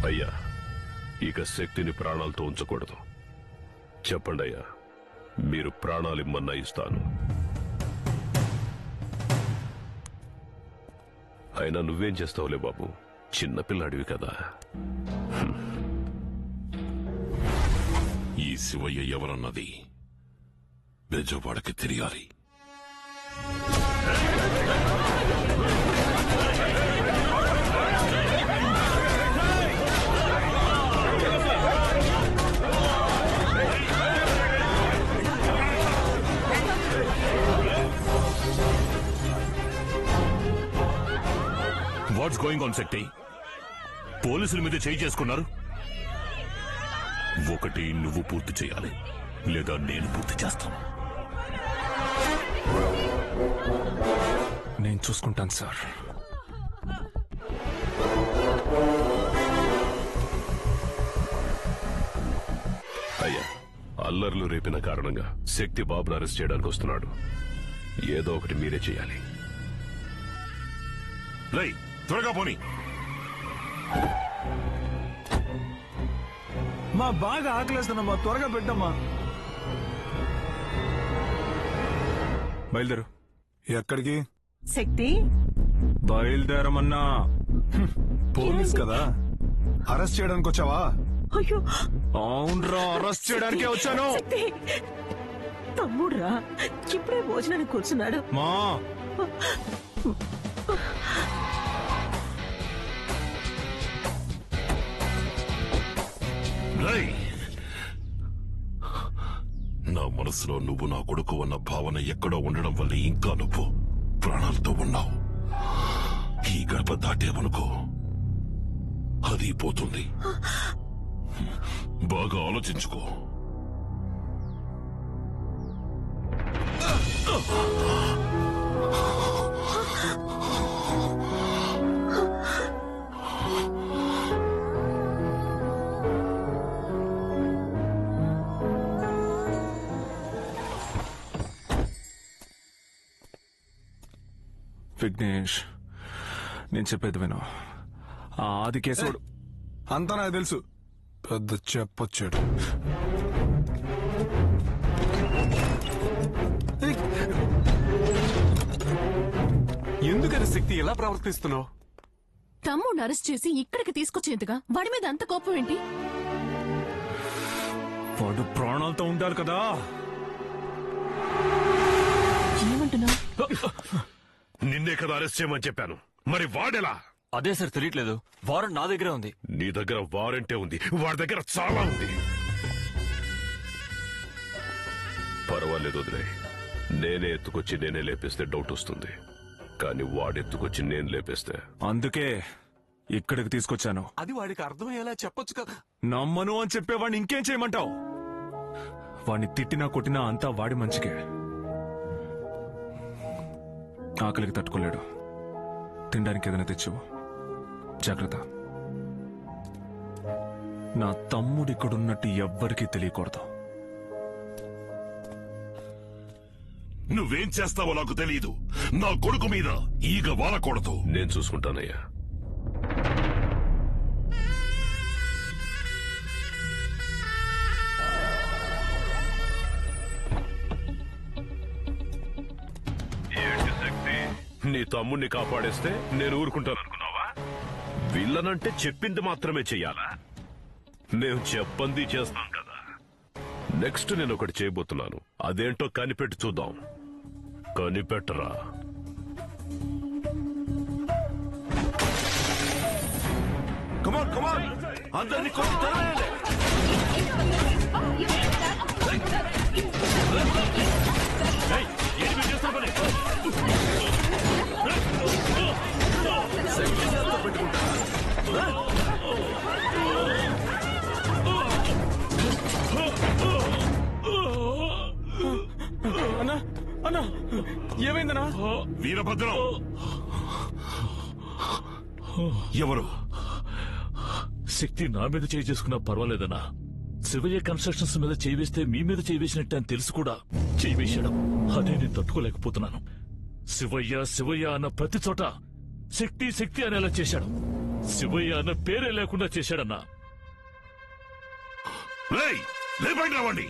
అయ్యా, ఇక శక్తిని ప్రాణాలతో ఉంచకూడదు. చెప్పండి అయ్యా, మీరు ప్రాణాలిమ్మన్నా ఇస్తాను. అయినా నువ్వేం చేస్తావులే బాబు, చిన్నపిల్లాడివి కదా. ఈ శివయ్య ఎవరన్నది బెజవాడకి తెలియాలి. వాట్స్ గోయింగ్ ఆన్ శక్తి? పోలీసుల మీద చేయి చేసుకున్నారు. ఒకటి నువ్వు పూర్తి చేయాలి, లేదా నేను పూర్తి చేస్తాను. నేను చూసుకుంటాను సార్. అయ్యా, అల్లర్లు రేపిన కారణంగా శక్తి బాబును అరెస్ట్ చేయడానికి వస్తున్నాడు. ఏదో ఒకటి మీరే చేయాలి. లై, త్వరగా పోనీ. మా బాగా ఆకలేస్తున్నామా, త్వరగా పెట్టమ్మా. బయలుదేరు. ఎక్కడికి? శక్తి, బయలుదేరమన్నా. పోలీస్ కదా, అరెస్ట్ చేయడానికి వచ్చావా? అయ్యో అవునరా, అరెస్ట్ చేయడానికే వచ్చాను. శక్తి, తమ్ముడురా, ఇప్పుడే భోజనానికి కూర్చున్నాడు. మా నా మనసులో నువ్వు నా కొడుకు అన్న భావన ఎక్కడో ఉండడం వల్ల ఇంకా నువ్వు ప్రాణాలతో ఉన్నావు. ఈ గడప దాటేవనుకో, అది పోతుంది. బాగా ఆలోచించుకో. విఘ్నేష్, నేను చెప్పేది విను. ఆది కేశవుడు అంతా నాకు తెలుసు. పెద్ద చెప్పొచ్చాడు. ఎందుకని శక్తి ఎలా ప్రవర్తిస్తున్నావు? తమ్ముడిని అరెస్ట్ చేసి ఇక్కడికి తీసుకొచ్చేందుగా వాడి మీద అంత కోపం ఏంటి? వాడు ప్రాణాలతో ఉండాలి కదా. ఏమంటున్నావు? నిన్నే కదా అరెస్ట్ చేయమని చెప్పాను, మరి వాడెలా? అదే సార్ తెలియట్లేదు. వారెంట్ నా దగ్గరే ఉంది. నీ దగ్గర వారెంటే ఉంది, వాడి దగ్గర చాలా ఉంది. పర్వాలేదు వదిలే, నేనే ఎత్తుకొచ్చి నేనే లేపేస్తే డౌట్ వస్తుంది. కానీ వాడెత్తుకొచ్చి నేను లేపేస్తే. అందుకే ఇక్కడికి తీసుకొచ్చాను. అది వాడికి అర్థమయ్యేలా చెప్పొచ్చు కదా. నమ్మను అని చెప్పేవాడిని ఇంకేం చేయమంటావు? వాడిని తిట్టినా కొట్టినా అంతా వాడి మంచికే. ఆకలికి తట్టుకోలేడు. తినడానికి ఏదైనా తెచ్చు. జాగ్రత్త. నా తమ్ముడు ఇక్కడున్నట్టు ఎవ్వరికీ తెలియకూడదు. నువ్వేం చేస్తావో నాకు తెలియదు. నా కొడుకు మీద ఈగ వాలకూడదు. నేను చూసుకుంటానయ్యా. నీ తమ్ముణ్ణి కాపాడేస్తే నేను ఊరుకుంటాను అనుకున్నావా? వీళ్ళనంటే చెప్పింది మాత్రమే చెయ్యాలా? మేము చెప్పంది చేస్తాం కదా. నెక్స్ట్ నేను ఒకటి చేయబోతున్నాను. అదేంటో కనిపెట్టి చూద్దాం. కనిపెట్టరా. కమాన్ కమాన్, అందరినీ అన్నా, అన్నా, ఏమైందన్నా? వీరభద్రం ఎవరు? శక్తి నా మీద చేయి చేసుకున్నా పర్వాలేదన్నా. శివయ్య కన్స్ట్రక్షన్స్ మీద చేయి వేస్తే మీ మీద చేయి వేసినట్టు అని తెలుసు కూడా చేయి వేశాడు. అదే నేను తట్టుకోలేకపోతున్నాను. శివయ్య శివయ్య అన్న ప్రతి చోట శక్తి శక్తి అనేలా చేశాడు. శివయ్య అన్న పేరే లేకుండా చేశాడన్నా. రేయ్, లేపండి రావండి.